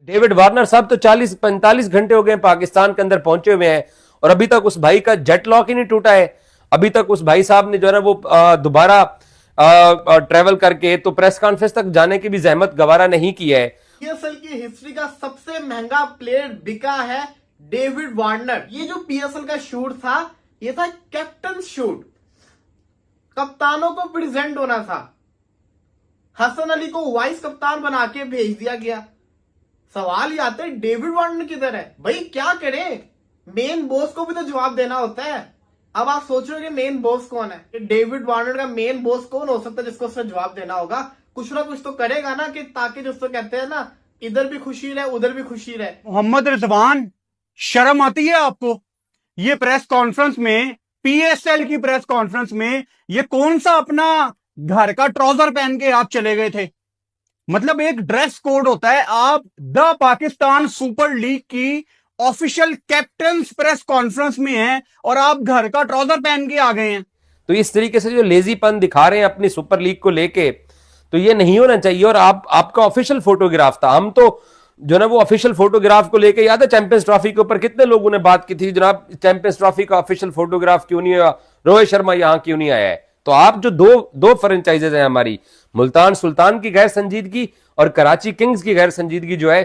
David Warner साहब तो 40-45 घंटे हो गए पाकिस्तान के अंदर पहुंचे हुए हैं और अभी तक उस भाई का जेट लॉक ही नहीं टूटा है। अभी तक उस भाई साहब ने जो है ना वो दोबारा ट्रेवल करके तो प्रेस कॉन्फ्रेंस तक जाने की भी जहमत गवारा नहीं की है। पीएसएल की हिस्ट्री का सबसे महंगा प्लेयर बिका है डेविड वार्नर। ये जो पीएसएल का शूट था ये था कैप्टन शूट, कप्तानों को प्रेजेंट होना था। हसन अली को वाइस कप्तान बना के भेज दिया गया। सवाल ये आता है डेविड वार्नर किधर है भाई, क्या करें? मेन बॉस को भी तो जवाब देना होता है। अब आप सोच रहे हो कि मेन बॉस कौन है? डेविड वार्नर का मेन बॉस कौन हो सकता है जिसको उसने जवाब देना होगा? कुछ ना कुछ तो करेगा ना, कि ताकि जिसको कहते हैं ना, इधर भी खुशी रहे उधर भी खुशी रहे। मोहम्मद रिजवान, शर्म आती है आपको? ये प्रेस कॉन्फ्रेंस में, पीएसएल की प्रेस कॉन्फ्रेंस में, ये कौन सा अपना घर का ट्राउजर पहन के आप चले गए थे? मतलब एक ड्रेस कोड होता है। आप द पाकिस्तान सुपर लीग की ऑफिशियल कैप्टन्स प्रेस कॉन्फ्रेंस में हैं और आप घर का ट्राउजर पहन के आ गए हैं। तो इस तरीके से जो लेजीपन दिखा रहे हैं अपनी सुपर लीग को लेके, तो ये नहीं होना चाहिए। और आपका ऑफिशियल फोटोग्राफ था, हम तो जो ना वो ऑफिशियल फोटोग्राफ को लेके, याद है चैंपियंस ट्रॉफी के ऊपर कितने लोगों ने बात की थी, जनाब चैंपियंस ट्रॉफी का ऑफिशियल फोटोग्राफ क्यों नहीं हुआ, रोहित शर्मा यहां क्यों नहीं आया है? तो आप जो दो फ्रेंचाइजेज हैं हमारी, मुल्तान सुल्तान की गैर संजीदगी और कराची किंग्स की गैर संजीदगी जो है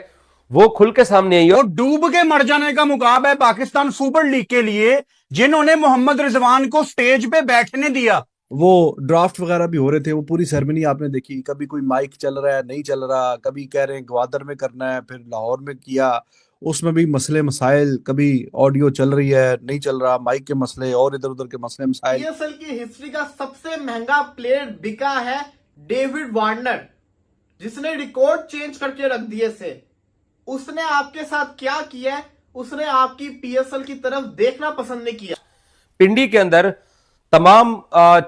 वो खुल के सामने आई। और डूब के मर जाने का मुकाबला है पाकिस्तान सुपर लीग के लिए, जिन्होंने मोहम्मद रिजवान को स्टेज पे बैठने दिया। वो ड्राफ्ट वगैरह भी हो रहे थे, वो पूरी सेरेमनी आपने देखी। कभी कोई माइक चल रहा है, नहीं चल रहा, कभी कह रहे हैं ग्वादर में करना है, फिर लाहौर में किया, उसमें भी मसले मसाइल, कभी ऑडियो चल रही है नहीं चल रहा, माइक के मसले और इधर उधर के मसले मसाइल। पीएसएल की हिस्ट्री का सबसे महंगा प्लेयर बिका है डेविड वार्नर, जिसने रिकॉर्ड चेंज करके रख दिए से। उसने आपके साथ क्या किया है? उसने आपकी पीएसएल की तरफ देखना पसंद नहीं किया। पिंडी के अंदर तमाम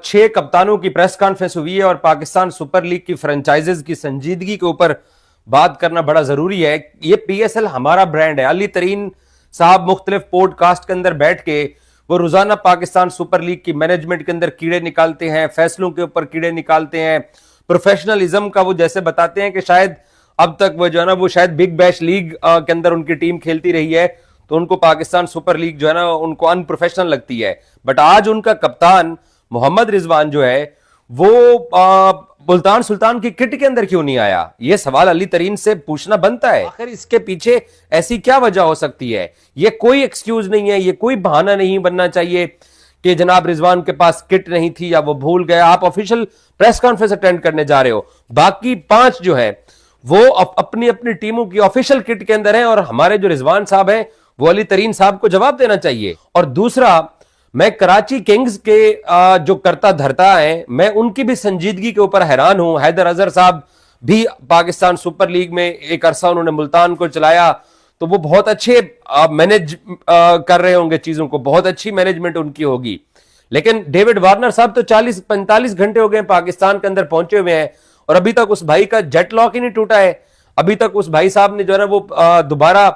6 कप्तानों की प्रेस कॉन्फ्रेंस हुई है और पाकिस्तान सुपर लीग की फ्रेंचाइजेज की संजीदगी के ऊपर बात करना बड़ा जरूरी है। ये पीएसएल हमारा ब्रांड है। अली तरीन साहब मुख्तलिफ पॉडकास्ट के अंदर बैठ के वो रोजाना पाकिस्तान सुपर लीग की मैनेजमेंट के अंदर कीड़े निकालते हैं, फैसलों के ऊपर कीड़े निकालते हैं, प्रोफेशनलिज्म का वो जैसे बताते हैं कि शायद अब तक वो जो है ना वो शायद बिग बैश लीग के अंदर उनकी टीम खेलती रही है, तो उनको पाकिस्तान सुपर लीग जो है ना उनको अनप्रोफेशनल लगती है। बट आज उनका कप्तान मोहम्मद रिजवान जो है वो मुल्तान सुल्तान की किट के अंदर क्यों नहीं आया? यह सवाल अली तरीन से पूछना बनता है। आखिर इसके पीछे ऐसी क्या वजह हो सकती है? ये कोई एक्सक्यूज नहीं है, ये कोई बहाना नहीं बनना चाहिए कि जनाब रिजवान के पास किट नहीं थी या वो भूल गया। आप ऑफिशियल प्रेस कॉन्फ्रेंस अटेंड करने जा रहे हो, बाकी 5 जो है वो अपनी अपनी टीमों की ऑफिशियल किट के अंदर हैं और हमारे जो रिजवान साहब हैं वो अली तरीन साहब को जवाब देना चाहिए। और दूसरा, मैं कराची किंग्स के जो करता धरता है, मैं उनकी भी संजीदगी के ऊपर हैरान हूं। हैदर अजहर साहब भी पाकिस्तान सुपर लीग में एक अरसा उन्होंने मुल्तान को चलाया, तो वो बहुत अच्छे मैनेज कर रहे होंगे चीजों को, बहुत अच्छी मैनेजमेंट उनकी होगी। लेकिन डेविड वार्नर साहब तो 40-45 घंटे हो गए पाकिस्तान के अंदर पहुंचे हुए हैं और अभी तक उस भाई का जेट लॉक ही नहीं टूटा है। अभी तक उस भाई साहब ने जो है ना वो दोबारा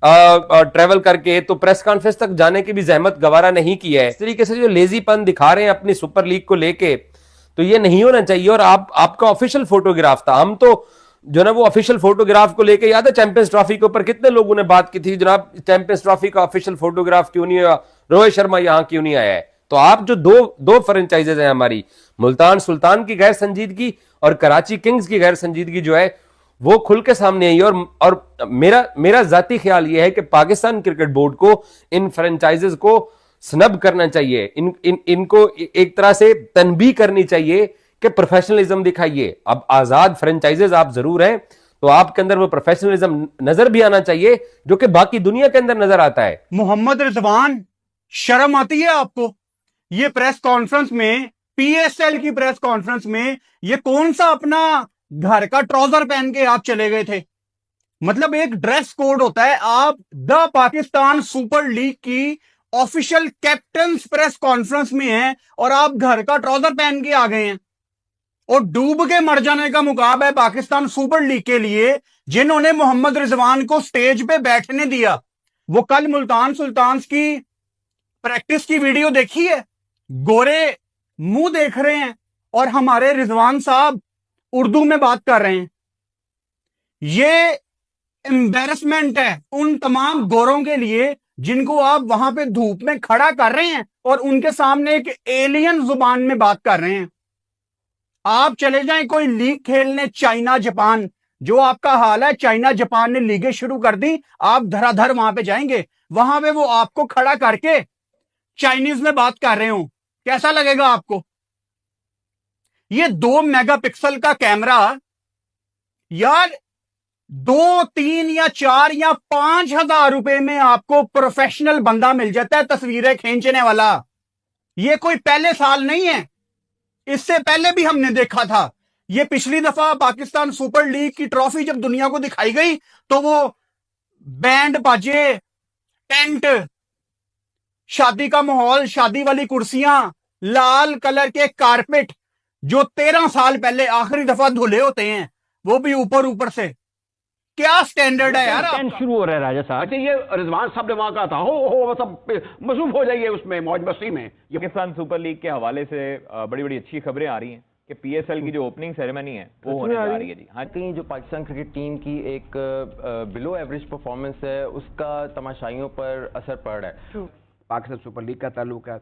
ट्रेवल करके तो प्रेस कॉन्फ्रेंस तक जाने की भी जहमत गवारा नहीं की है। इस तरीके से जो लेजीपन दिखा रहे हैं अपनी सुपर लीग को लेके, तो ये नहीं होना चाहिए। और आपका ऑफिशियल फोटोग्राफ था, हम तो जो ना वो ऑफिशियल फोटोग्राफ को लेके, याद है चैंपियंस ट्रॉफी के ऊपर कितने लोगों ने बात की थी, जनाब चैंपियंस ट्रॉफी का ऑफिशियल फोटोग्राफ क्यों नहीं हुआ, रोहित शर्मा यहां क्यों नहीं आया है? तो आप जो दो फ्रेंचाइजेज हैं हमारी, मुल्तान सुल्तान की गैर संजीदगी और कराची किंग्स की गैर संजीदगी जो है वो खुल के सामने आई। और मेरा जाती ख्याल यह है कि पाकिस्तान क्रिकेट बोर्ड को इन फ्रेंचाइजेज को स्नब करना चाहिए, इनको एक तरह से तनबीह करनी चाहिए कि प्रोफेशनलिज्म दिखाइए। अब आजाद फ्रेंचाइजेज आप जरूर हैं, तो आपके अंदर वो प्रोफेशनलिज्म नजर भी आना चाहिए जो कि बाकी दुनिया के अंदर नजर आता है। मोहम्मद रिजवान, शर्म आती है आपको? ये प्रेस कॉन्फ्रेंस में, पीएसएल की प्रेस कॉन्फ्रेंस में, ये कौन सा अपना घर का ट्राउजर पहन के आप चले गए थे? मतलब एक ड्रेस कोड होता है। आप द पाकिस्तान सुपर लीग की ऑफिशियल कैप्टन्स प्रेस कॉन्फ्रेंस में हैं और आप घर का ट्राउजर पहन के आ गए हैं। और डूब के मर जाने का मुकाबला है पाकिस्तान सुपर लीग के लिए, जिन्होंने मोहम्मद रिजवान को स्टेज पे बैठने दिया। वो कल मुल्तान सुल्तान की प्रैक्टिस की वीडियो देखी है, गोरे मुंह देख रहे हैं और हमारे रिजवान साहब उर्दू में बात कर रहे हैं। ये एम्बेरसमेंट है उन तमाम गोरों के लिए जिनको आप वहां पे धूप में खड़ा कर रहे हैं और उनके सामने एक एलियन जुबान में बात कर रहे हैं। आप चले जाएं कोई लीग खेलने चाइना जापान, जो आपका हाल है, चाइना जापान ने लीगें शुरू कर दी, आप धराधर वहां पे जाएंगे, वहां पे वो आपको खड़ा करके चाइनीज में बात कर रहे हो, कैसा लगेगा आपको? ये 2 मेगापिक्सल का कैमरा यार 2, 3 या 4 या 5 हजार रुपए में आपको प्रोफेशनल बंदा मिल जाता है तस्वीरें खींचने वाला। ये कोई पहले साल नहीं है, इससे पहले भी हमने देखा था। ये पिछली दफा पाकिस्तान सुपर लीग की ट्रॉफी जब दुनिया को दिखाई गई तो वो बैंड बाजे, टेंट, शादी का माहौल, शादी वाली कुर्सियां, लाल कलर के कारपेट जो 13 साल पहले आखिरी दफा धुले होते हैं, वो भी ऊपर ऊपर से। क्या स्टैंडर्ड है यार टेंट आपका? शुरू हो रहा है राजा साहब। अच्छा ये रिजवान साहब ने वहां कहा था हो सब मसरूफ हो जाइए उसमें मौज मस्ती में। ये पाकिस्तान सुपर लीग के हवाले से बड़ी बड़ी अच्छी खबरें आ रही हैं कि पीएसएल की जो ओपनिंग सेरेमनी है वो होने जा रही है जी। हाँ, जो पाकिस्तान क्रिकेट टीम की एक बिलो एवरेज परफॉर्मेंस है उसका तमाशाइयों पर असर पड़ रहा है। पाकिस्तान सुपर लीग का ताल्लुक है,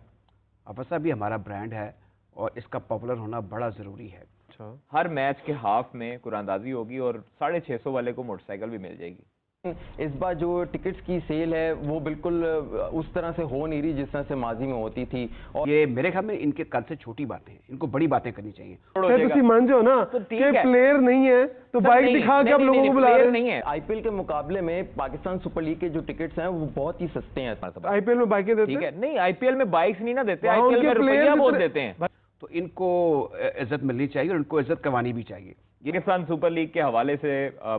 अफसा भी हमारा ब्रांड है और इसका पॉपुलर होना बड़ा जरूरी है। हर मैच के हाफ में कुरानंदाजी होगी और 650 वाले को मोटरसाइकिल भी मिल जाएगी। इस बार जो टिकट्स की सेल है वो बिल्कुल उस तरह से हो नहीं रही जिस तरह से माजी में होती थी। और ये मेरे ख्याल में इनके कल से छोटी बातें हैं, इनको बड़ी बातें करनी चाहिए। ਤੁਸੀਂ ਮੰਨ ਜਾਓ ना कि प्लेयर नहीं है तो बाइक दिखा के आप लोगों को बुला रहे नहीं है। आईपीएल के मुकाबले में पाकिस्तान सुपर लीग के जो टिकट्स हैं वो बहुत ही सस्ते हैं। आईपीएल में बाइकें देते ठीक है, नहीं आईपीएल में बाइक्स नहीं ना देते, वहाँ आईपीएल उनके में रुपया players बहुत इतने- देते हैं। तो इनको इज्जत मिलनी चाहिए और इनको इज्जत करवानी भी चाहिए। ये पाकिस्तान सुपर लीग के हवाले से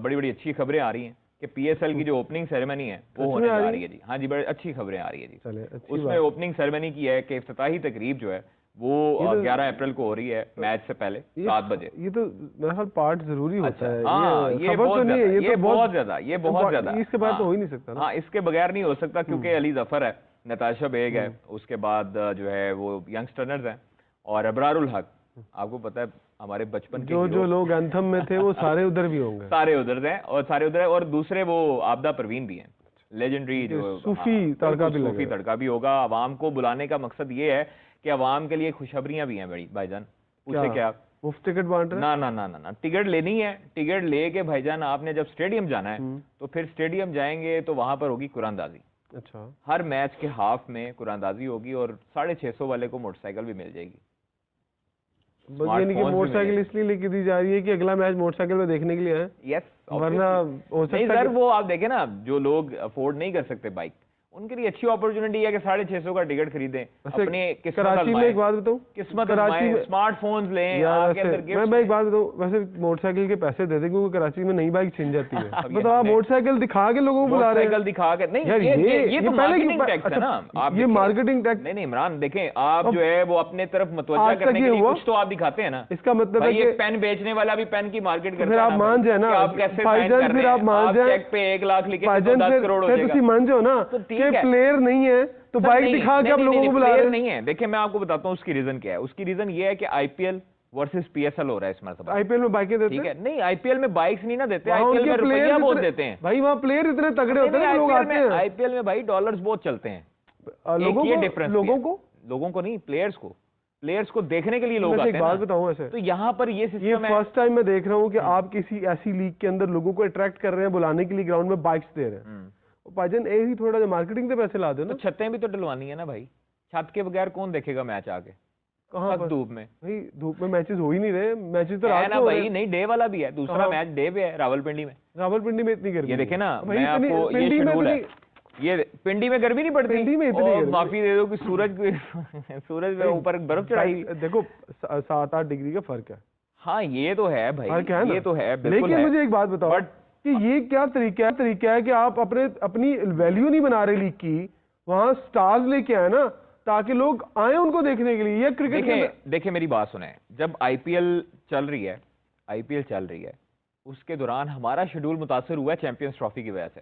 बड़ी बड़ी अच्छी खबरें आ रही हैं कि पीएसएल की जो ओपनिंग सेरेमनी है वो होने जा रही है जी। हाँ जी, बड़ी अच्छी खबरें आ रही है जी। चले, अच्छी उसमें ओपनिंग सेरेमनी की है कि इफ्तिताही तकरीब जो है वो 11 अप्रैल को हो रही है मैच से पहले 7 बजे। ये तो मेरा ख्याल पार्ट जरूरी होता है। हाँ, ये खबर बहुत तो नहीं है, ज्यादा, ये ये तो बहुत ज्यादा, ये बहुत ज्यादा। इसके बाद तो हाँ, हो ही नहीं सकता ना। हाँ, इसके बगैर नहीं हो सकता क्योंकि अली जफर है, नताशा बेग है, उसके बाद जो है वो यंगस्टर्स हैं और अबरारुल हक। आपको पता है हमारे बचपन के जो लोग एंथम में थे वो सारे उधर भी होंगे। सारे उधर हैं और सारे उधर है और दूसरे वो आबदा परवीन भी हैं, लेजेंडरी जो सूफी तड़का भी सूफी तड़का भी होगा। आवाम को बुलाने का मकसद ये है कि आवाम के लिए खुशखबरियां भी हैं बड़ी भाईजान। पूछे क्या मुफ्त टिकट बांट रहे ना ना ना ना ना टिकट लेनी है। टिकट लेके भाईजान आपने जब स्टेडियम जाना है तो फिर स्टेडियम जाएंगे तो वहां पर होगी कुरानंदाजी। अच्छा, हर मैच के हाफ में कुरानंदाजी होगी और 650 वाले को मोटरसाइकिल भी मिल जाएगी। बस यानी कि मोटरसाइकिल इसलिए लेके दी जा रही है कि अगला मैच मोटरसाइकिल में देखने के लिए है। यस, वरना हो सकता नहीं है सर, कि- वो आप देखें ना, जो लोग अफोर्ड नहीं कर सकते बाइक, उनके लिए अच्छी अपॉर्चुनिटी है कि 650 का टिकट खरीदें, अपनी किस्मत कराची में आजमाएं। एक बात बताऊं, किस्मत कराची आजमाएं, में स्मार्टफोन्स लें, यार आपके अंदर वैसे गिफ्ट्स मैं एक लें। बात बताऊं, वैसे मोटरसाइकिल के पैसे दे दे क्योंकि कराची में नई बाइक छिन जाती है। अब बताओ आप हमने- मोटरसाइकिल दिखा के लोगों को बुला रहे हैं। मोटरसाइकिल दिखा के नहीं, यार ये तो पहले की मार्केटिंग टैक्स है ना। आप ये देखिए- मार्केटिंग टैक्स नहीं नहीं इमरान, देखें आप जो है वो अपने तरफ मतवज्जा आज तक करने ये के लिए हुआ? कुछ तो आप दिखाते हैं ना। इसका मतलब है भाई कि एक पेन बेचने वाला भी पेन की मार्केट करता फिर है आप मान भाई, जाए ना कि आप कैसे साइन भाईजान, कर फिर रहे आप हैं, मान आप जाए चेक पे 1 लाख लिखे तो भाईजान, 10 करोड़ हो फिर जाएगा। तुसी मान जाओ ना तो ठीक कि है। प्लेयर नहीं है तो सर, बाइक नहीं, दिखा के नहीं, आप नहीं, लोगों नहीं, को बुला रहे player हैं। नहीं है। देखिए मैं आपको बताता हूँ उसकी रीजन क्या है। उसकी रीजन ये है कि आईपीएल वर्सेस पीएसएल हो रहा है इस मरतबा। आईपीएल में बाइकें देते ठीक हैं, है, नहीं आईपीएल में बाइक्स नहीं ना देते, वहाँ आईपीएल उनके में रुपया प्लेयर बहुत देते हैं। भाई वहाँ प्लेयर इतने तगड़े होते हैं कि लोग आते हैं। आईपीएल में भाई डॉलर्स बहुत चलते हैं। लोगों ये को डिफरेंस लोगों को नहीं, प्लेयर्स को देखने के लिए लोग मैं आते एक हैं बात ना। बताऊं ऐसे, तो यहाँ पर ये ये सिस्टम है। फर्स्ट टाइम मैं देख रहा हूँ कि आप किसी ऐसी लीग के अंदर लोगों को अट्रैक्ट कर रहे हैं, बुलाने के लिए ग्राउंड में बाइक्स दे रहे हैं। भाईजान ही थोड़ा जो मार्केटिंग पे पैसे ला दो ना। तो छतें भी तो डलवानी है ना भाई, छत के बगैर कौन देखेगा मैच आके कहाँ सख्त पर धूप में? भाई धूप में मैचेस हो ही नहीं रहे, मैचेस तो है रात ना को हो भाई, रहे हैं। नहीं डे वाला भी है, दूसरा कहाँ? मैच डे पे है रावलपिंडी में। रावलपिंडी में इतनी गर्मी ये देखे ना, भाई मैं इतनी- आपको ये पिंडी में शेड्यूल है। इतनी- ये पिंडी में गर्मी नहीं पड़ती, पिंडी में इतनी और गर्मी। माफी दे दो कि सूरज में ऊपर बर्फ चढ़ाई हुई। देखो 7-8 डिग्री का फर्क है। हाँ ये तो है भाई, फर्क है ना? ये तो है, बिल्कुल लेकिन है। मुझे एक बात बताओ But- कि ये क्या तरीका है कि आप अपनी वैल्यू नहीं बना रहे लीग की, वहां स्टार्स लेके आए ना ताकि लोग आए उनको देखने के लिए। ये क्रिकेट देखिए मेरी बात सुने, जब आईपीएल चल रही है उसके दौरान हमारा शेड्यूल मुतासर हुआ है चैंपियंस ट्रॉफी की वजह से।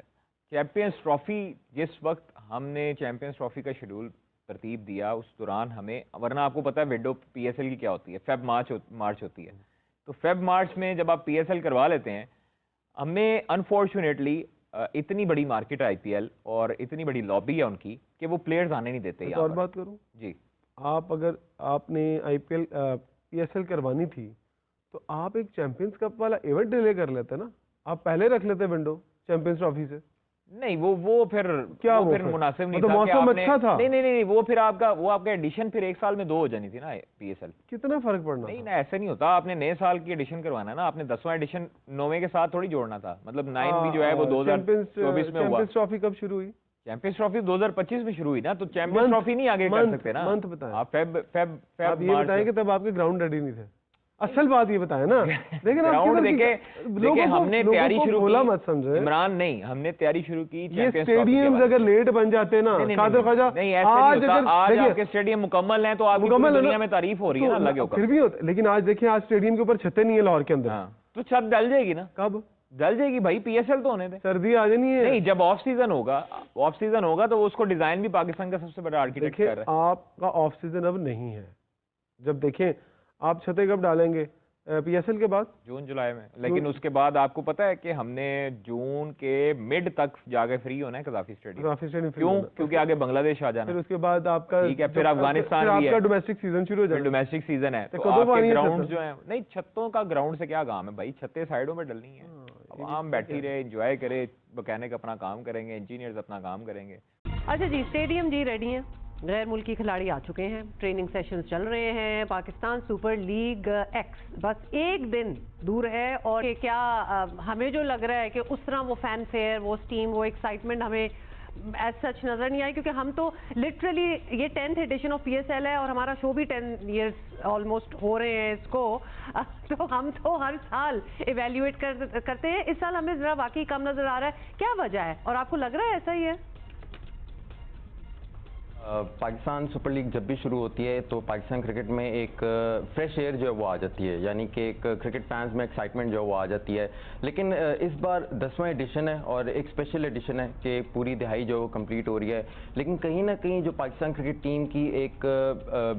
चैंपियंस ट्रॉफी जिस वक्त हमने चैंपियंस ट्रॉफी का शेड्यूल तरतीब दिया उस दौरान हमें, वरना आपको पता है विंडो पीएसएल की क्या होती है, फेब मार्च होती है। तो फेब मार्च में जब आप पीएसएल करवा लेते हैं हमें अनफॉर्चुनेटली इतनी बड़ी मार्केट है आईपीएल और इतनी बड़ी लॉबी है उनकी कि वो प्लेयर्स आने नहीं देते एक यहाँ और पर। बात करूं, जी आप अगर आपने आईपीएल पीएसएल करवानी थी तो आप एक चैंपियंस कप वाला इवेंट डिले कर लेते ना, आप पहले रख लेते विंडो चैंपियंस ट्रॉफी से। नहीं, वो फिर क्या वो वो फिर फिर? मुनासिब नहीं मतलब था कि मौसम आपने अच्छा था। नहीं वो फिर आपका एडिशन फिर एक साल में 2 हो जानी थी ना पीएसएल। कितना फर्क पड़ना नहीं था? ना, ऐसे नहीं होता। आपने नए साल की एडिशन करवाना है ना, आपने 10वां एडिशन 9वें के साथ थोड़ी जोड़ना था। मतलब 9 भी जो है वो 2024 में हुआ। चैंपियंस ट्रॉफी कब शुरू हुई? चैंपियंस ट्रॉफी 2025 में शुरू हुई ना, तो चैंपियंस Month- ट्रॉफी नहीं आगे कर month- सकते ना। month बताएं। आप फेब आप ये बताएं कि तब आपके ग्राउंड रेडी नहीं थे। असल बात ये बताएं ना, लेकिन ग्राउंड देखे हमने तैयारी शुरू बोला की। मत समझे इमरान नहीं, हमने तैयारी शुरू की ये चैंपियंस ट्रॉफी के स्टेडियम्स बाद। अगर लेट बन जाते ना, नहीं, खातिर ख्वाजा, नहीं ऐसे नहीं आज होता। अगर आज देखिए, आपके स्टेडियम मुकम्मल हैं तो आपकी मुकम्मल पूरी है दुनिया ना, में तारीफ हो रही है ना, अल्लाह के तो हुक्म। फिर भी होता, लेकिन आज देखिए आज स्टेडियम के ऊपर छतें नहीं है लाहौर के अंदर। हाँ, तो छत डल जाएगी ना। कब डल जाएगी भाई, पीएसएल तो होने दे। सर्दी आ जानी है। नहीं, जब ऑफ सीजन होगा तो वो उसको डिजाइन भी पाकिस्तान का सबसे बड़ा आर्किटेक्ट देखिए कर रहा है। आपका ऑफ सीजन अब नहीं है। जब देखें आप छतें कब डालेंगे? पीएसएल के बाद, जून जुलाई में। लेकिन उसके बाद आपको पता है कि हमने जून के मिड तक जाके फ्री होना है कज़ाफी स्टेडियम। काफी स्टेडियम क्यों? क्योंकि आगे बांग्लादेश आ जाना फिर है। उसके बाद आपका ठीक है, फिर अफगानिस्तान फिर भी है। आपका डोमेस्टिक सीजन शुरू हो फिर जाएगा। डोमेस्टिक सीजन है, तो तो कदों आपके पानी है ग्राउंड छतों? जो है, नहीं छतों का ग्राउंड से क्या काम है भाई, छतें साइडों में डलनी है। अब आम बैठी रहे, एंजॉय करे, मैकेनिक अपना काम करेंगे, इंजीनियर्स अपना काम करेंगे। अच्छा जी, स्टेडियम जी रेडी हैं, गैर मुल्की खिलाड़ी आ चुके हैं, ट्रेनिंग सेशंस चल रहे हैं। पाकिस्तान सुपर लीग एक्स बस एक दिन दूर है और ये क्या हमें जो लग रहा है कि उस तरह वो फैन फेयर, वो स्टीम, वो एक्साइटमेंट हमें एज सच नजर नहीं आई, क्योंकि हम तो लिटरली ये 10th एडिशन ऑफ पीएसएल है और हमारा शो भी 10 इयर्स ऑलमोस्ट हो रहे हैं इसको। तो हम तो हर साल इवेल्युएट करते हैं। इस साल हमें जरा वाकई कम नजर आ रहा है, क्या वजह है और आपको लग रहा है ऐसा ही है? पाकिस्तान सुपर लीग जब भी शुरू होती है तो पाकिस्तान क्रिकेट में एक फ्रेश एयर जो है वो आ जाती है, यानी कि एक क्रिकेट फैंस में एक्साइटमेंट जो है वो आ जाती है। लेकिन इस बार 10वां एडिशन है और एक स्पेशल एडिशन है कि पूरी दिहाई जो कंप्लीट हो रही है, लेकिन कहीं ना कहीं जो पाकिस्तान क्रिकेट टीम की एक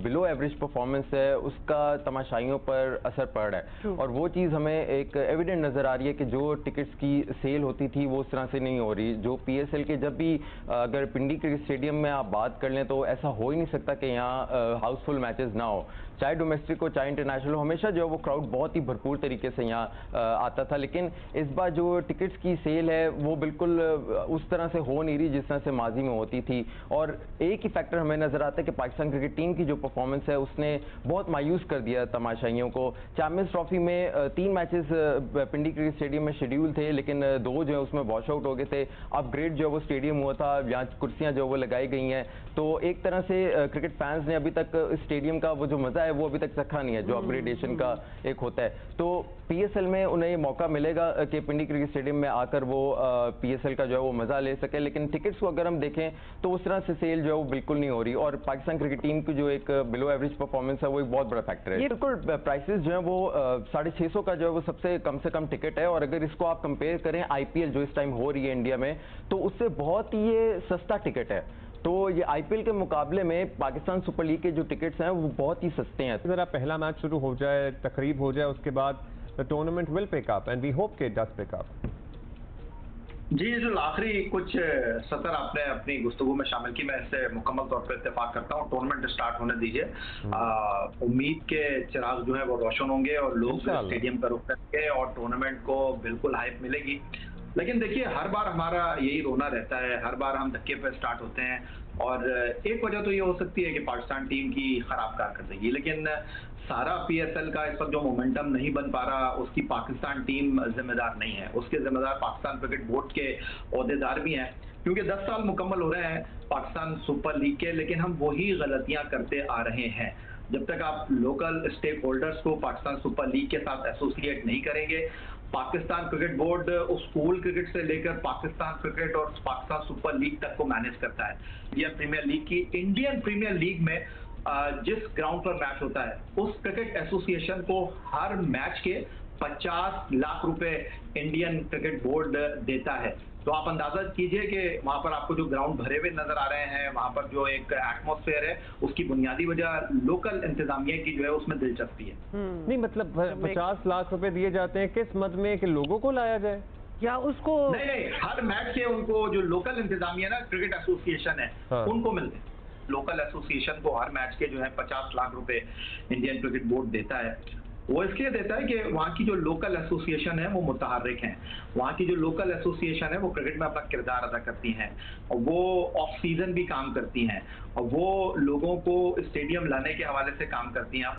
बिलो एवरेज परफॉर्मेंस है उसका तमाशाइयों पर असर पड़ रहा है। और वो चीज़ हमें एक एविडेंट नज़र आ रही है कि जो टिकट्स की सेल होती थी वो उस तरह से नहीं हो रही। जो पीएसएल के जब भी अगर पिंडी क्रिकेट स्टेडियम में आप बात कर लें तो ऐसा हो ही नहीं सकता कि यहाँ हाउसफुल मैचेस ना हो, चाहे डोमेस्टिक हो चाहे इंटरनेशनल हो, हमेशा जो है वो क्राउड बहुत ही भरपूर तरीके से यहाँ आता था। लेकिन इस बार जो टिकट्स की सेल है वो बिल्कुल उस तरह से हो नहीं रही जिस तरह से माजी में होती थी। और एक ही फैक्टर हमें नजर आता है कि पाकिस्तान क्रिकेट टीम की जो परफॉर्मेंस है उसने बहुत मायूस कर दिया तमाशाइयों को। चैंपियंस ट्रॉफी में 3 मैचेस पिंडी क्रिकेट स्टेडियम में शेड्यूल थे, लेकिन 2 जो है उसमें वॉश आउट हो गए थे। अपग्रेड जो है वो स्टेडियम हुआ था, यहाँ कुर्सियाँ जो वो लगाई गई हैं। तो एक तरह से क्रिकेट फैंस ने अभी तक स्टेडियम का वो जो मजा है वो अभी तक चखा नहीं है जो अपग्रेडेशन का एक होता है। तो पीएसएल में उन्हें ये मौका मिलेगा कि पिंडी क्रिकेट स्टेडियम में आकर वो पीएसएल का जो है वो मजा ले सके। लेकिन टिकट्स को अगर हम देखें तो उस तरह से सेल जो है वो बिल्कुल नहीं हो रही और पाकिस्तान क्रिकेट टीम की जो एक बिलो एवरेज परफॉर्मेंस है वो एक बहुत बड़ा फैक्टर है। बिल्कुल प्राइसेस जो है वो 650 का जो है वो सबसे कम टिकट है और अगर इसको आप कंपेयर करें आईपीएल जो इस टाइम हो रही है इंडिया में तो उससे बहुत ही ये सस्ता टिकट है। तो ये आईपीएल के मुकाबले में पाकिस्तान सुपर लीग के जो टिकट्स हैं वो बहुत ही सस्ते हैं। जरा पहला मैच शुरू हो जाए, तकरीब हो जाए, उसके बाद the tournament will pick up and we hope के इट डज पिक अप। जी, जो आखिरी कुछ सतर आपने अपनी गुफ्तगू में शामिल की, मैं इससे मुकम्मल तौर पर इत्तेफाक करता हूँ। टूर्नामेंट स्टार्ट होने दीजिए, उम्मीद के चिराग जो है वो रोशन होंगे और लोग स्टेडियम पर रुक करेंगे और टूर्नामेंट को बिल्कुल हाइप मिलेगी। लेकिन देखिए हर बार हमारा यही रोना रहता है, हर बार हम धक्के पे स्टार्ट होते हैं और एक वजह तो ये हो सकती है कि पाकिस्तान टीम की खराब कारकर्दगी, लेकिन सारा पीएसएल का इस वक्त जो मोमेंटम नहीं बन पा रहा उसकी पाकिस्तान टीम जिम्मेदार नहीं है, उसके जिम्मेदार पाकिस्तान क्रिकेट बोर्ड के ओहदेदार भी हैं। क्योंकि 10 साल मुकम्मल हो रहे हैं पाकिस्तान सुपर लीग के, लेकिन हम वही गलतियां करते आ रहे हैं। जब तक आप लोकल स्टेक होल्डर्स को पाकिस्तान सुपर लीग के साथ एसोसिएट नहीं करेंगे, पाकिस्तान क्रिकेट बोर्ड उस स्कूल क्रिकेट से लेकर पाकिस्तान क्रिकेट और पाकिस्तान सुपर लीग तक को मैनेज करता है। इंडियन प्रीमियर लीग की इंडियन प्रीमियर लीग में जिस ग्राउंड पर मैच होता है उस क्रिकेट एसोसिएशन को हर मैच के 50 लाख रुपए इंडियन क्रिकेट बोर्ड देता है। तो आप अंदाजा कीजिए कि वहां पर आपको जो ग्राउंड भरे हुए नजर आ रहे हैं, वहां पर जो एक एटमॉस्फेयर है उसकी बुनियादी वजह लोकल इंतजामिया की जो है उसमें दिलचस्पी है। नहीं मतलब 50 लाख रुपए दिए जाते हैं किस मद में कि लोगों को लाया जाए? या उसको नहीं, हर मैच के उनको जो लोकल इंतजामिया ना क्रिकेट एसोसिएशन है, हाँ। उनको मिलते हैं। लोकल एसोसिएशन को हर मैच के जो है 50 लाख रुपए इंडियन क्रिकेट बोर्ड देता है। वो इसलिए देता है कि वहाँ की जो लोकल एसोसिएशन है वो मुतहर्रिक हैं, वहाँ की जो लोकल एसोसिएशन है वो क्रिकेट में अपना किरदार अदा करती हैं और वो ऑफ सीजन भी काम करती हैं और वो लोगों को स्टेडियम लाने के हवाले से काम करती हैं।